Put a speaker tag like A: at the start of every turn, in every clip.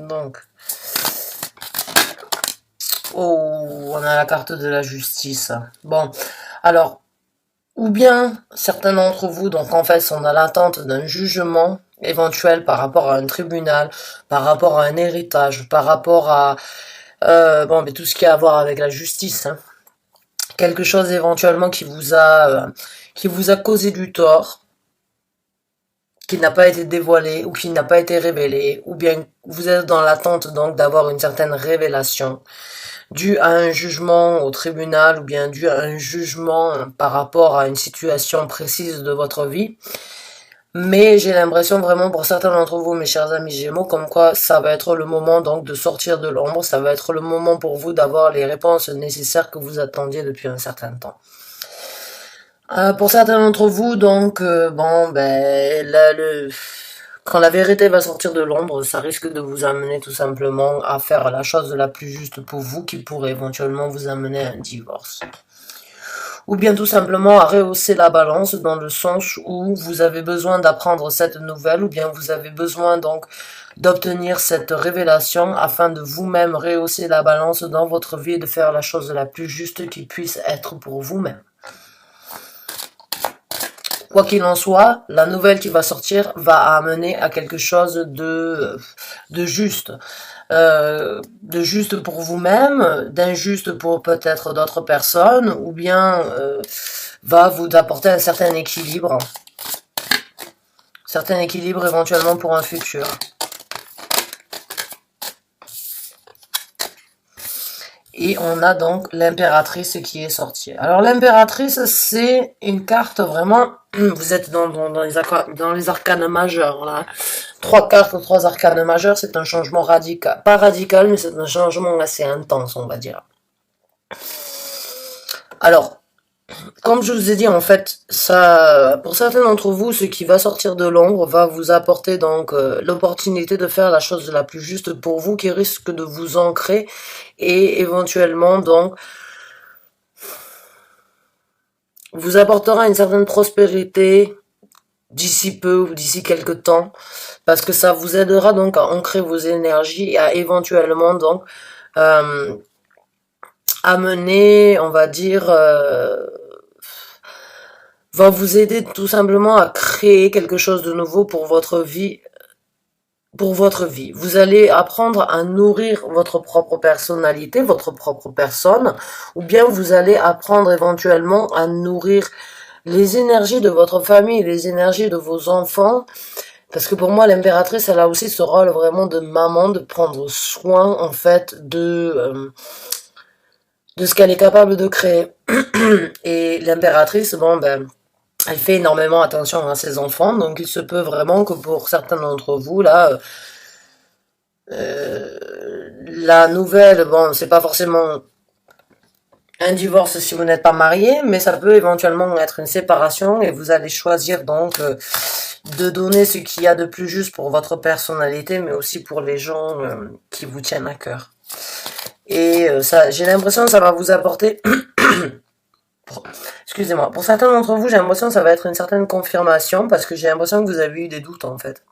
A: Donc, oh, on a la carte de la justice. Bon, alors, ou bien certains d'entre vous, donc en fait, sont dans l'attente d'un jugement éventuel par rapport à un tribunal, par rapport à un héritage, par rapport à bon, mais tout ce qui a à voir avec la justice. Hein. Quelque chose éventuellement qui vous a causé du tort, qui n'a pas été dévoilé ou qui n'a pas été révélé, ou bien vous êtes dans l'attente donc d'avoir une certaine révélation dû à un jugement au tribunal ou bien dû à un jugement par rapport à une situation précise de votre vie. Mais j'ai l'impression vraiment pour certains d'entre vous, mes chers amis Gémeaux, comme quoi ça va être le moment donc de sortir de l'ombre, ça va être le moment pour vous d'avoir les réponses nécessaires que vous attendiez depuis un certain temps. Pour certains d'entre vous, donc, bon, ben, là, quand la vérité va sortir de l'ombre, ça risque de vous amener tout simplement à faire la chose la plus juste pour vous, qui pourrait éventuellement vous amener à un divorce. Ou bien tout simplement à rehausser la balance dans le sens où vous avez besoin d'apprendre cette nouvelle, ou bien vous avez besoin donc d'obtenir cette révélation afin de vous-même rehausser la balance dans votre vie et de faire la chose la plus juste qui puisse être pour vous-même. Quoi qu'il en soit, la nouvelle qui va sortir va amener à quelque chose de juste. De juste pour vous-même, d'injuste pour peut-être d'autres personnes, ou bien va vous apporter un certain équilibre. Certain équilibre éventuellement pour un futur. Et on a donc l'impératrice qui est sortie. Alors l'impératrice, c'est une carte vraiment... Vous êtes dans les arcanes majeurs, là. 3 cartes, 3 arcanes majeurs, c'est un changement radical. Pas radical, mais c'est un changement assez intense, on va dire. Alors, comme je vous ai dit, en fait, ça, pour certains d'entre vous, ce qui va sortir de l'ombre va vous apporter donc l'opportunité de faire la chose la plus juste pour vous, qui risque de vous ancrer et éventuellement donc vous apportera une certaine prospérité d'ici peu ou d'ici quelques temps, parce que ça vous aidera donc à ancrer vos énergies et à éventuellement donc amener, on va dire, va vous aider tout simplement à créer quelque chose de nouveau pour votre vie. Vous allez apprendre à nourrir votre propre personnalité, votre propre personne, ou bien vous allez apprendre éventuellement à nourrir les énergies de votre famille, les énergies de vos enfants, parce que pour moi l'impératrice elle a aussi ce rôle vraiment de maman, de prendre soin en fait de ce qu'elle est capable de créer. Et l'impératrice, bon ben, elle fait énormément attention à ses enfants, donc il se peut vraiment que pour certains d'entre vous là, la nouvelle, bon, c'est pas forcément un divorce si vous n'êtes pas marié, mais ça peut éventuellement être une séparation et vous allez choisir donc de donner ce qu'il y a de plus juste pour votre personnalité, mais aussi pour les gens qui vous tiennent à cœur. Et ça, j'ai l'impression que ça va vous apporter... Excusez-moi, pour certains d'entre vous, j'ai l'impression que ça va être une certaine confirmation, parce que j'ai l'impression que vous avez eu des doutes en fait.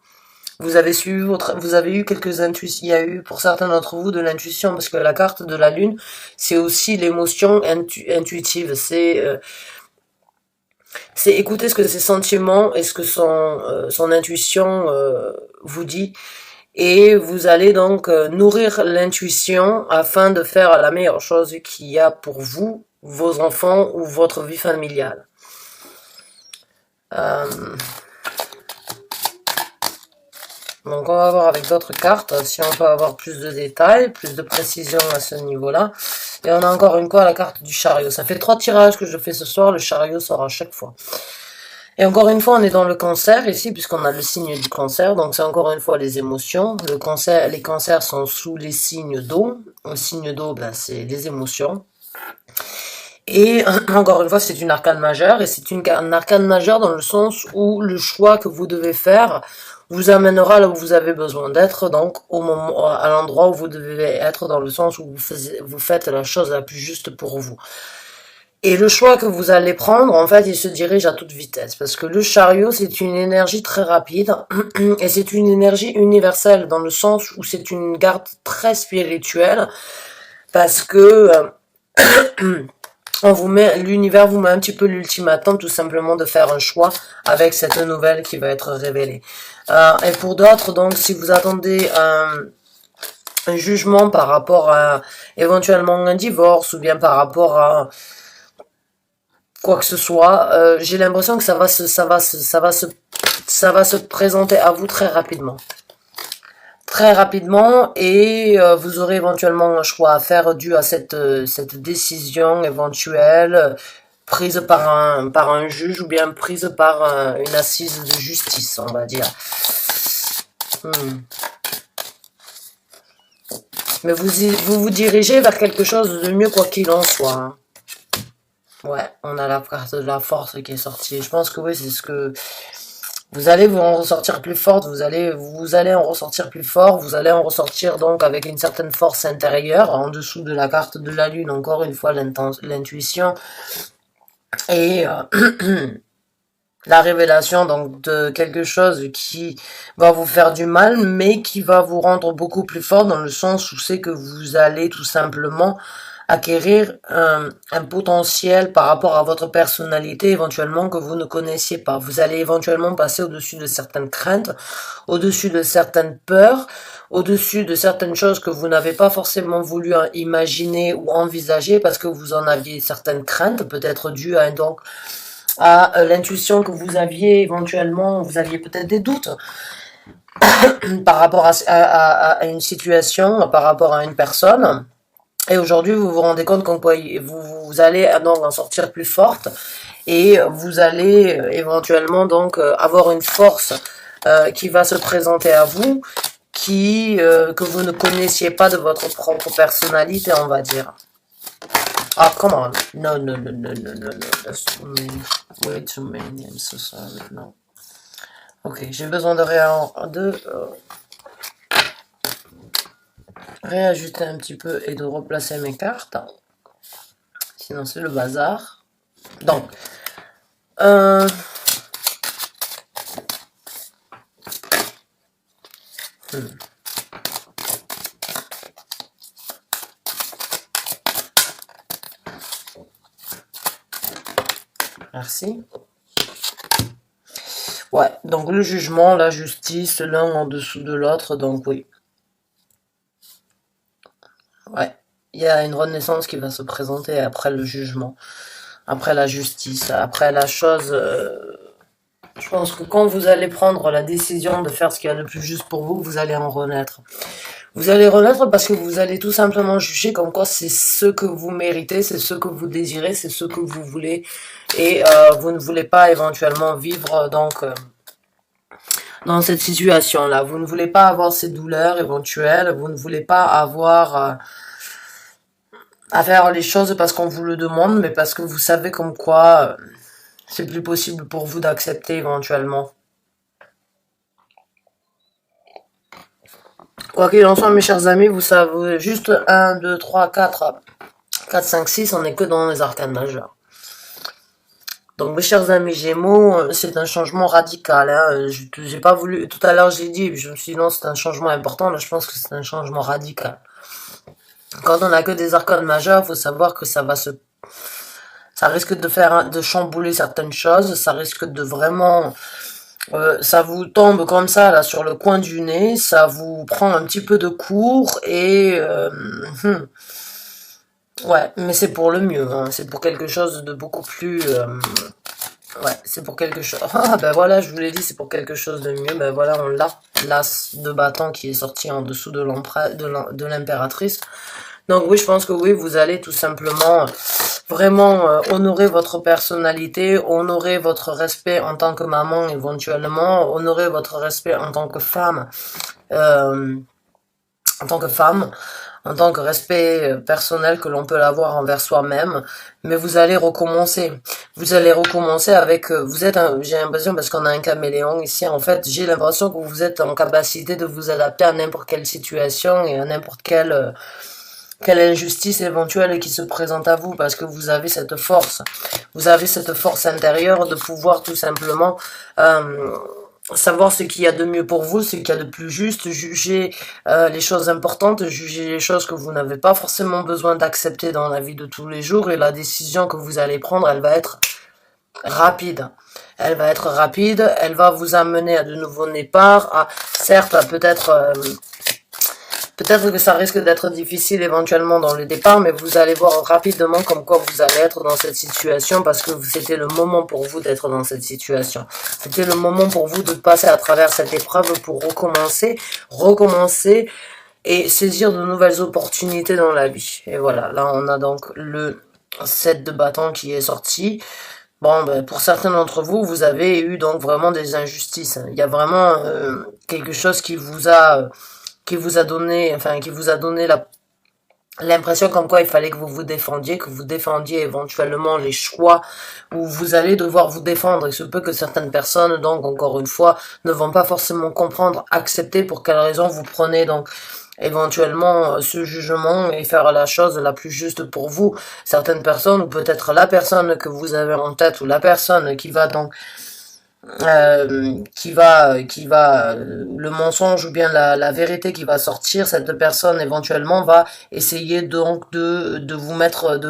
A: Vous avez eu quelques intuitions, il y a eu pour certains d'entre vous de l'intuition, parce que la carte de la lune, c'est aussi l'émotion intuitive, c'est écouter ce que ses sentiments et ce que son intuition vous dit, et vous allez donc nourrir l'intuition afin de faire la meilleure chose qu'il y a pour vous, vos enfants ou votre vie familiale. Donc on va voir avec d'autres cartes si on peut avoir plus de détails, plus de précision à ce niveau-là. Et on a encore une fois la carte du chariot. Ça fait 3 tirages que je fais ce soir, le chariot sort à chaque fois. Et encore une fois, on est dans le cancer ici, puisqu'on a le signe du cancer. Donc c'est encore une fois les émotions. Les cancers sont sous les signes d'eau. Le signe d'eau, ben, c'est les émotions. Et encore une fois, c'est une arcane majeure. Et c'est un arcane majeure dans le sens où le choix que vous devez faire vous amènera là où vous avez besoin d'être, donc à l'endroit où vous devez être, dans le sens où vous faites la chose la plus juste pour vous. Et le choix que vous allez prendre, en fait, il se dirige à toute vitesse. Parce que le chariot, c'est une énergie très rapide. Et c'est une énergie universelle, dans le sens où c'est une garde très spirituelle. Parce que l'univers vous met un petit peu l'ultimatum, tout simplement, de faire un choix avec cette nouvelle qui va être révélée. Et pour d'autres, donc, si vous attendez un jugement par rapport à éventuellement un divorce, ou bien par rapport à quoi que ce soit, j'ai l'impression que ça va se présenter à vous très rapidement. Très rapidement, et vous aurez éventuellement un choix à faire dû à cette décision éventuelle prise par un juge, ou bien prise par une assise de justice, on va dire. Mais vous dirigez vers quelque chose de mieux, quoi qu'il en soit, hein. Ouais, on a la carte de la force qui est sortie. Je pense que oui, c'est ce que vous allez vous en ressortir plus forte. Vous allez en ressortir plus fort. Vous allez en ressortir donc avec une certaine force intérieure en dessous de la carte de la lune. Encore une fois, l'intuition et la révélation donc de quelque chose qui va vous faire du mal, mais qui va vous rendre beaucoup plus fort, dans le sens où c'est que vous allez tout simplement acquérir un potentiel par rapport à votre personnalité éventuellement que vous ne connaissiez pas. Vous allez éventuellement passer au-dessus de certaines craintes, au-dessus de certaines peurs, au-dessus de certaines choses que vous n'avez pas forcément voulu imaginer ou envisager parce que vous en aviez certaines craintes, peut-être dues à l'intuition que vous aviez éventuellement, vous aviez peut-être des doutes par rapport à une situation, par rapport à une personne. Et aujourd'hui, vous vous rendez compte qu'en quoi vous allez donc en sortir plus forte, et vous allez éventuellement donc avoir une force qui va se présenter à vous, que vous ne connaissiez pas de votre propre personnalité, on va dire. Ah, come on. No, no, no, no, no, no, no. That's too many. Way too many. I'm so sorry. No. Ok, j'ai besoin de réajuster un petit peu et de replacer mes cartes. Sinon, c'est le bazar. Donc, merci. Ouais, donc le jugement, la justice, l'un en dessous de l'autre, donc oui. Ouais, il y a une renaissance qui va se présenter après le jugement, après la justice, après la chose. Je pense que quand vous allez prendre la décision de faire ce qu'il y a de plus juste pour vous, vous allez en renaître. Vous allez renaître parce que vous allez tout simplement juger comme quoi c'est ce que vous méritez, c'est ce que vous désirez, c'est ce que vous voulez, et vous ne voulez pas éventuellement vivre dans cette situation-là. Vous ne voulez pas avoir ces douleurs éventuelles, vous ne voulez pas avoir à faire les choses parce qu'on vous le demande, mais parce que vous savez comme quoi c'est plus possible pour vous d'accepter éventuellement. Quoi qu'il en soit, mes chers amis, vous savez, juste 1, 2, 3, 4, 5, 6, on n'est que dans les arcanes majeures. Donc, mes chers amis Gémeaux, c'est un changement radical. Hein. J'ai pas voulu, tout à l'heure j'ai dit, je me suis dit non, c'est un changement important. Là, je pense que c'est un changement radical. Quand on n'a que des arcanes majeures, il faut savoir que ça risque de chambouler certaines choses. Ça risque de vraiment, ça vous tombe comme ça là sur le coin du nez. Ça vous prend un petit peu de cours et ouais, mais c'est pour le mieux, hein. C'est pour quelque chose de beaucoup plus... ouais, c'est pour quelque chose... Ah, ben voilà, je vous l'ai dit, c'est pour quelque chose de mieux. Ben voilà, on l'a. L'as de bâton qui est sorti en dessous de l'impératrice. Donc oui, je pense que oui, vous allez tout simplement vraiment honorer votre personnalité, honorer votre respect en tant que maman éventuellement, honorer votre respect en tant que femme, en tant que respect personnel que l'on peut avoir envers soi-même, mais vous allez recommencer. Vous allez recommencer avec, j'ai l'impression, parce qu'on a un caméléon ici, en fait, j'ai l'impression que vous êtes en capacité de vous adapter à n'importe quelle situation et à n'importe quelle quelle injustice éventuelle qui se présente à vous, parce que vous avez cette force intérieure de pouvoir tout simplement savoir ce qu'il y a de mieux pour vous, ce qu'il y a de plus juste, juger les choses importantes, juger les choses que vous n'avez pas forcément besoin d'accepter dans la vie de tous les jours, et la décision que vous allez prendre, elle va être rapide. Elle va être rapide, elle va vous amener à de nouveaux départs, à certes peut-être que ça risque d'être difficile éventuellement dans le départ, mais vous allez voir rapidement comme quoi vous allez être dans cette situation, parce que c'était le moment pour vous d'être dans cette situation. C'était le moment pour vous de passer à travers cette épreuve pour recommencer et saisir de nouvelles opportunités dans la vie. Et voilà, là on a donc le 7 de bâton qui est sorti. Bon, ben, pour certains d'entre vous, vous avez eu donc vraiment des injustices. Il y a vraiment quelque chose qui vous a donné, enfin, qui vous a donné l'impression comme quoi il fallait que vous défendiez éventuellement les choix où vous allez devoir vous défendre. Il se peut que certaines personnes, donc, encore une fois, ne vont pas forcément comprendre, accepter pour quelle raison vous prenez donc éventuellement ce jugement et faire la chose la plus juste pour vous. Certaines personnes, ou peut-être la personne que vous avez en tête, ou la personne qui va donc le mensonge ou bien la vérité qui va sortir, cette personne éventuellement va essayer donc de vous mettre, de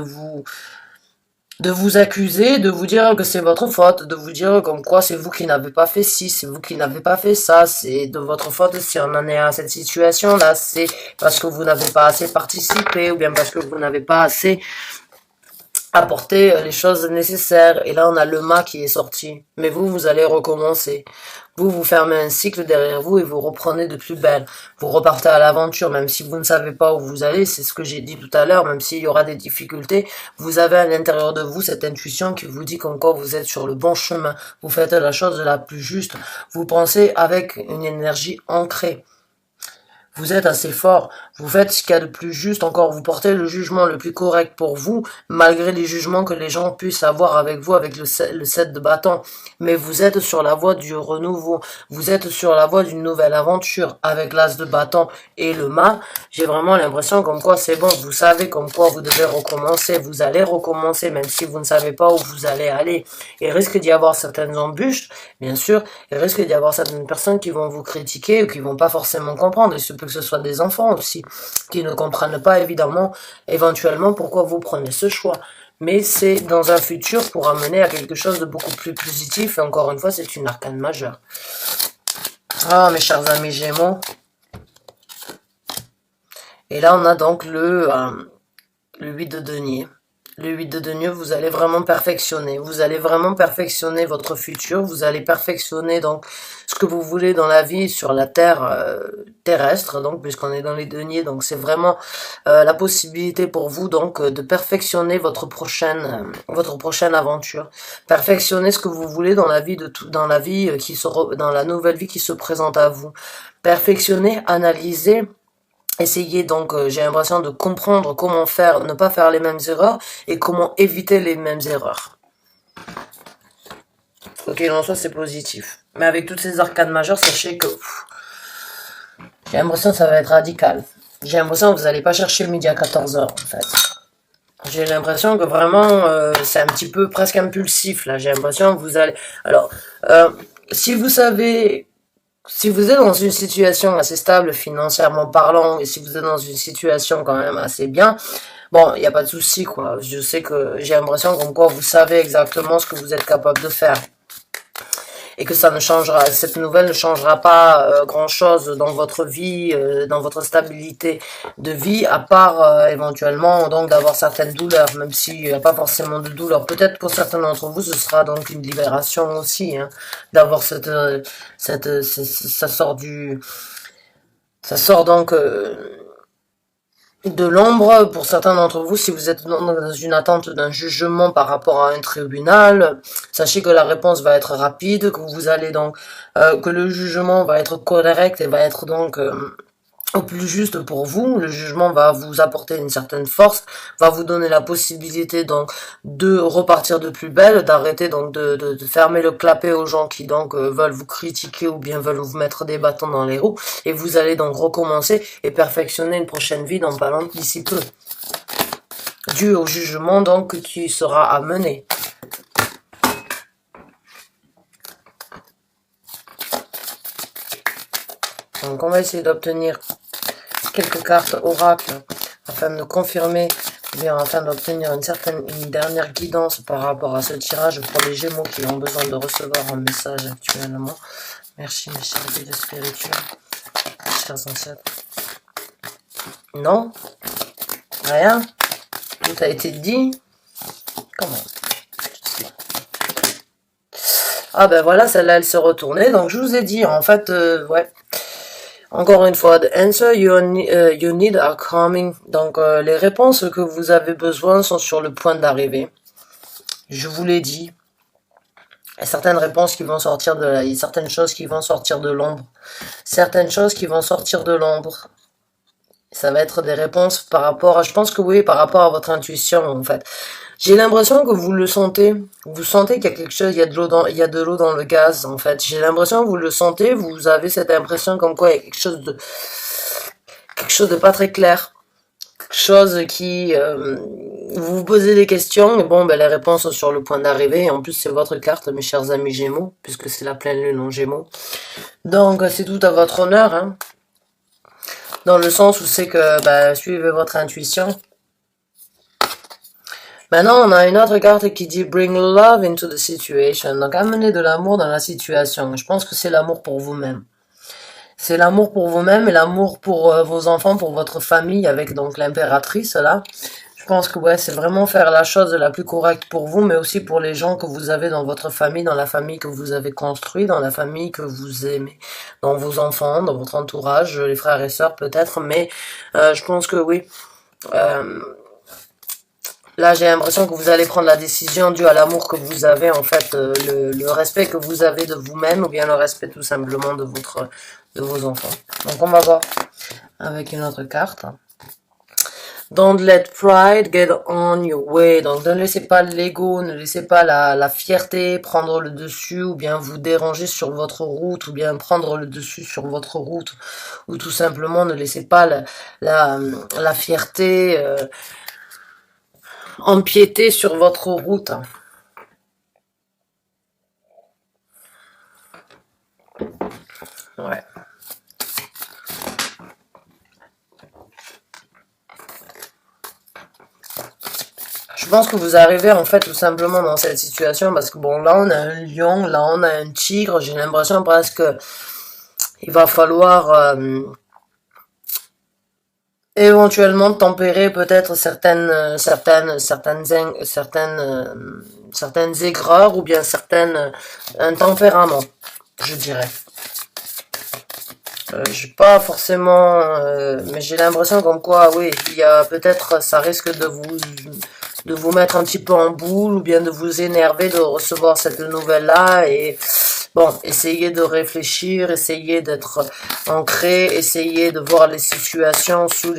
A: vous accuser, de vous dire que c'est votre faute, de vous dire comme quoi c'est vous qui n'avez pas fait ci, c'est vous qui n'avez pas fait ça, c'est de votre faute si on en est à cette situation-là, c'est parce que vous n'avez pas assez participé, ou bien parce que vous n'avez pas assez apporter les choses nécessaires. Et là, on a le mât qui est sorti. Mais vous, vous allez recommencer. Vous fermez un cycle derrière vous et vous reprenez de plus belle. Vous repartez à l'aventure, même si vous ne savez pas où vous allez. C'est ce que j'ai dit tout à l'heure. Même s'il y aura des difficultés, vous avez à l'intérieur de vous cette intuition qui vous dit comme quoi vous êtes sur le bon chemin. Vous faites la chose la plus juste. Vous pensez avec une énergie ancrée. Vous êtes assez fort, vous faites ce qu'il y a de plus juste, encore vous portez le jugement le plus correct pour vous, malgré les jugements que les gens puissent avoir avec vous, avec le 7 de bâton. Mais vous êtes sur la voie du renouveau, vous êtes sur la voie d'une nouvelle aventure, avec l'as de bâton et le mât. J'ai vraiment l'impression comme quoi c'est bon, vous savez comme quoi vous devez recommencer, vous allez recommencer, même si vous ne savez pas où vous allez aller. Il risque d'y avoir certaines embûches, bien sûr, il risque d'y avoir certaines personnes qui vont vous critiquer ou qui vont pas forcément comprendre. Il se peut que ce soit des enfants aussi, qui ne comprennent pas évidemment, éventuellement, pourquoi vous prenez ce choix. Mais c'est dans un futur pour amener à quelque chose de beaucoup plus positif, et encore une fois, c'est une arcane majeure. Ah, mes chers amis Gémeaux. Et là, on a donc le 8 de denier. Le 8 de denier, vous allez vraiment perfectionner. Vous allez vraiment perfectionner votre futur. Vous allez perfectionner donc ce que vous voulez dans la vie sur la terre terrestre, donc puisqu'on est dans les deniers. Donc c'est vraiment la possibilité pour vous donc de perfectionner votre prochaine aventure. Perfectionner ce que vous voulez dans la vie dans la nouvelle vie qui se présente à vous. Perfectionner, analyser. Essayez donc, j'ai l'impression de comprendre comment faire, ne pas faire les mêmes erreurs et comment éviter les mêmes erreurs. Quoi qu'il en soit, c'est positif. Mais avec toutes ces arcades majeures, sachez que j'ai l'impression que ça va être radical. J'ai l'impression que vous n'allez pas chercher le midi à 14h en fait. J'ai l'impression que vraiment, c'est un petit peu presque impulsif là. J'ai l'impression que vous allez... Alors, si vous êtes dans une situation assez stable financièrement parlant, et si vous êtes dans une situation quand même assez bien, bon, il n'y a pas de souci, quoi. Je sais que j'ai l'impression comme quoi vous savez exactement ce que vous êtes capable de faire. Et que cette nouvelle ne changera pas grand-chose dans votre vie, dans votre stabilité de vie, à part éventuellement donc d'avoir certaines douleurs, même s'il n'y a pas forcément de douleur. Peut-être pour certains d'entre vous, ce sera donc une libération aussi, hein, d'avoir ça sort donc de l'ombre pour certains d'entre vous. Si vous êtes dans une attente d'un jugement par rapport à un tribunal, sachez que la réponse va être rapide, que vous allez donc que le jugement va être correct et va être donc au plus juste pour vous. Le jugement va vous apporter une certaine force, va vous donner la possibilité donc de repartir de plus belle, d'arrêter donc de fermer le clapet aux gens qui donc veulent vous critiquer ou bien veulent vous mettre des bâtons dans les roues, et vous allez donc recommencer et perfectionner une prochaine vie dans pas longtemps d'ici peu, dû au jugement donc qui sera à mener. Donc on va essayer d'obtenir quelques cartes oracle afin de confirmer, ou bien afin d'obtenir une dernière guidance par rapport à ce tirage pour les Gémeaux qui ont besoin de recevoir un message actuellement. Merci mes chers guides spirituels, chers ancêtres. Non? Rien? Tout a été dit? Comment? Ah ben voilà, celle-là elle s'est retournée, donc je vous ai dit, en fait, ouais. Encore une fois, the answer you need are coming. Donc, les réponses que vous avez besoin sont sur le point d'arriver. Je vous l'ai dit. Il y a certaines réponses qui vont sortir il y a certaines choses qui vont sortir de l'ombre. Certaines choses qui vont sortir de l'ombre. Ça va être des réponses par rapport à, je pense que oui, par rapport à votre intuition, en fait. J'ai l'impression que vous le sentez. Vous sentez qu'il y a quelque chose, il y a de l'eau dans le gaz, en fait. J'ai l'impression que vous le sentez, vous avez cette impression comme quoi il y a quelque chose de pas très clair. Quelque chose qui, vous vous posez des questions, et bon, ben, les réponses sont sur le point d'arriver, et en plus, c'est votre carte, mes chers amis Gémeaux, puisque c'est la pleine lune en Gémeaux. Donc, c'est tout à votre honneur, hein. Dans le sens où c'est que, ben, suivez votre intuition. Maintenant, on a une autre carte qui dit « Bring love into the situation ». Donc, amener de l'amour dans la situation. Je pense que c'est l'amour pour vous-même. C'est l'amour pour vous-même et l'amour pour vos enfants, pour votre famille, avec donc l'impératrice, là. Je pense que, ouais, c'est vraiment faire la chose la plus correcte pour vous, mais aussi pour les gens que vous avez dans votre famille, dans la famille que vous avez construite, dans la famille que vous aimez, dans vos enfants, dans votre entourage, les frères et sœurs peut-être, mais je pense que oui. Là, j'ai l'impression que vous allez prendre la décision due à l'amour que vous avez, en fait, le respect que vous avez de vous-même, ou bien le respect tout simplement de vos enfants. Donc, on va voir avec une autre carte. Don't let pride get on your way. Donc, ne laissez pas l'ego, ne laissez pas la fierté prendre le dessus, ou bien vous déranger sur votre route, ou bien prendre le dessus sur votre route, ou tout simplement ne laissez pas la fierté empiéter sur votre route. Ouais. Je pense que vous arrivez en fait tout simplement dans cette situation parce que bon, là on a un lion, là on a un tigre, j'ai l'impression presque il va falloir éventuellement tempérer peut-être certaines aigreurs ou bien un tempérament, je dirais. J'ai pas forcément, mais j'ai l'impression comme quoi, oui, il y a peut-être, ça risque de vous mettre un petit peu en boule ou bien de vous énerver de recevoir cette nouvelle-là et bon, essayez de réfléchir, essayez d'être ancré, essayez de voir les situations sous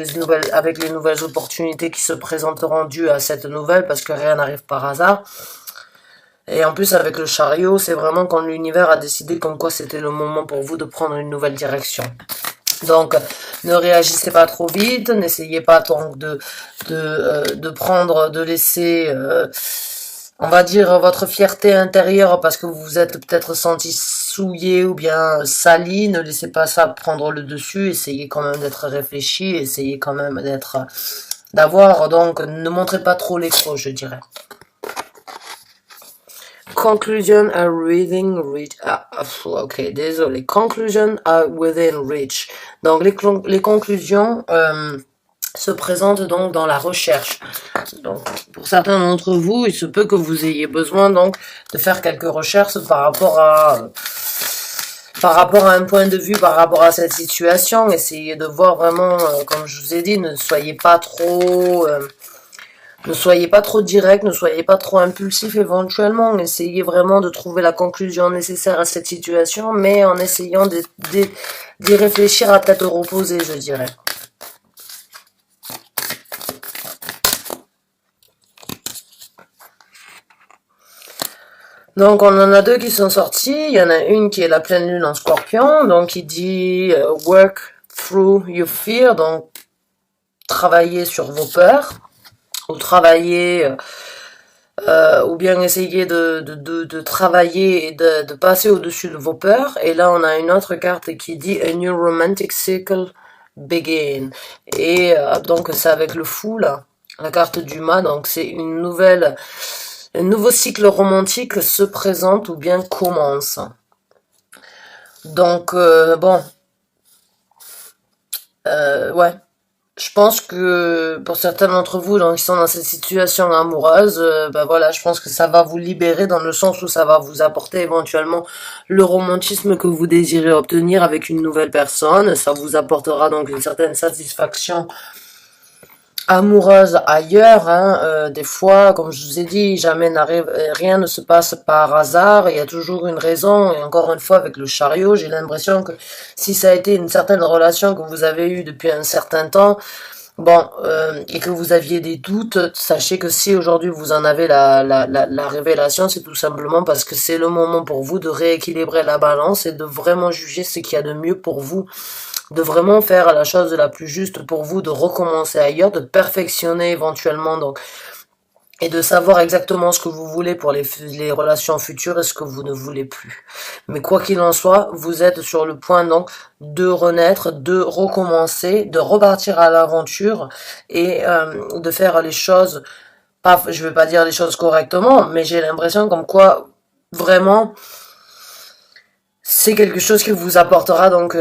A: avec les nouvelles opportunités qui se présenteront dues à cette nouvelle parce que rien n'arrive par hasard. Et en plus, avec le chariot, c'est vraiment quand l'univers a décidé comme quoi c'était le moment pour vous de prendre une nouvelle direction. Donc, ne réagissez pas trop vite, n'essayez pas donc de laisser, on va dire, votre fierté intérieure parce que vous vous êtes peut-être senti souillé ou bien sali, ne laissez pas ça prendre le dessus, essayez quand même d'être réfléchi, essayez quand même d'avoir, donc, ne montrez pas trop les crocs, je dirais. Conclusion are within reach. Ok, désolé. Conclusion are within reach. Donc les conclusions se présentent donc dans la recherche. Donc pour certains d'entre vous, il se peut que vous ayez besoin donc de faire quelques recherches par rapport à un point de vue, par rapport à cette situation. Essayez de voir vraiment, comme je vous ai dit, ne soyez pas trop Ne soyez pas trop direct, ne soyez pas trop impulsif éventuellement. Essayez vraiment de trouver la conclusion nécessaire à cette situation, mais en essayant d'y réfléchir à tête reposée, je dirais. Donc on en a deux qui sont sortis. Il y en a une qui est la pleine lune en Scorpion, donc il dit work through your fear, donc travailler sur vos peurs, ou travailler ou bien essayer de travailler et de passer au-dessus de vos peurs. Et là, on a une autre carte qui dit A New Romantic Cycle Begin. Et donc, c'est avec le fou, là, la carte du mât. Donc, c'est un nouveau cycle romantique se présente ou bien commence. Donc, bon, ouais. Je pense que pour certains d'entre vous qui sont dans cette situation amoureuse, ben voilà, je pense que ça va vous libérer dans le sens où ça va vous apporter éventuellement le romantisme que vous désirez obtenir avec une nouvelle personne. Ça vous apportera donc une certaine satisfaction amoureuse ailleurs. Hein. Des fois, comme je vous ai dit, rien ne se passe par hasard. Il y a toujours une raison. Et encore une fois, avec le chariot, j'ai l'impression que si ça a été une certaine relation que vous avez eue depuis un certain temps, bon, et que vous aviez des doutes, sachez que si aujourd'hui vous en avez la révélation, c'est tout simplement parce que c'est le moment pour vous de rééquilibrer la balance et de vraiment juger ce qu'il y a de mieux pour vous, de vraiment faire la chose la plus juste pour vous, de recommencer ailleurs, de perfectionner éventuellement donc et de savoir exactement ce que vous voulez pour les relations futures et ce que vous ne voulez plus. Mais quoi qu'il en soit, vous êtes sur le point donc de renaître, de recommencer, de repartir à l'aventure et de faire les choses, pas, je vais pas dire les choses correctement, mais j'ai l'impression comme quoi vraiment c'est quelque chose qui vous apportera donc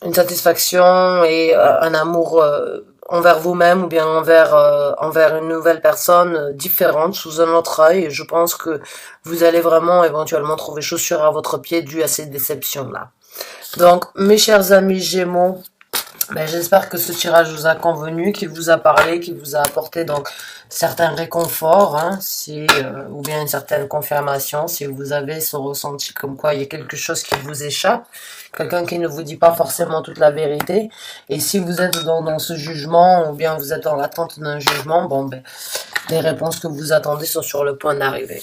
A: une satisfaction et un amour envers vous-même ou bien envers une nouvelle personne différente sous un autre œil. Et je pense que vous allez vraiment éventuellement trouver chaussure à votre pied dû à ces déceptions-là. Donc, mes chers amis Gémeaux, ben, j'espère que ce tirage vous a convenu, qu'il vous a parlé, qu'il vous a apporté donc certains réconforts, hein, ou bien une certaine confirmation, si vous avez ce ressenti comme quoi il y a quelque chose qui vous échappe, quelqu'un qui ne vous dit pas forcément toute la vérité, et si vous êtes dans ce jugement, ou bien vous êtes dans l'attente d'un jugement, bon ben, les réponses que vous attendez sont sur le point d'arriver.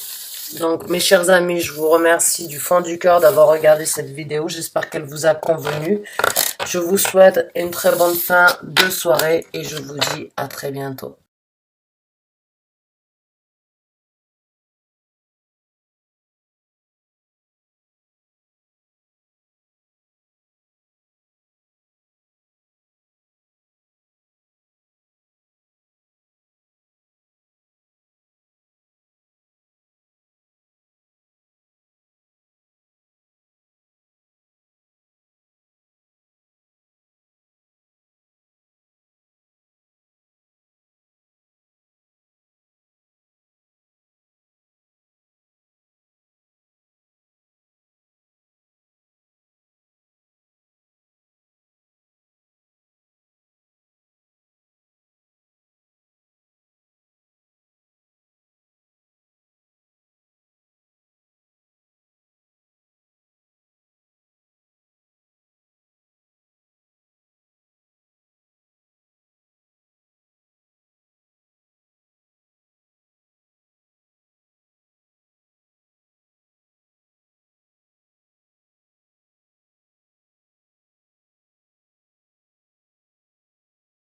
A: Donc, mes chers amis, je vous remercie du fond du cœur d'avoir regardé cette vidéo. J'espère qu'elle vous a convenu. Je vous souhaite une très bonne fin de soirée et je vous dis à très bientôt.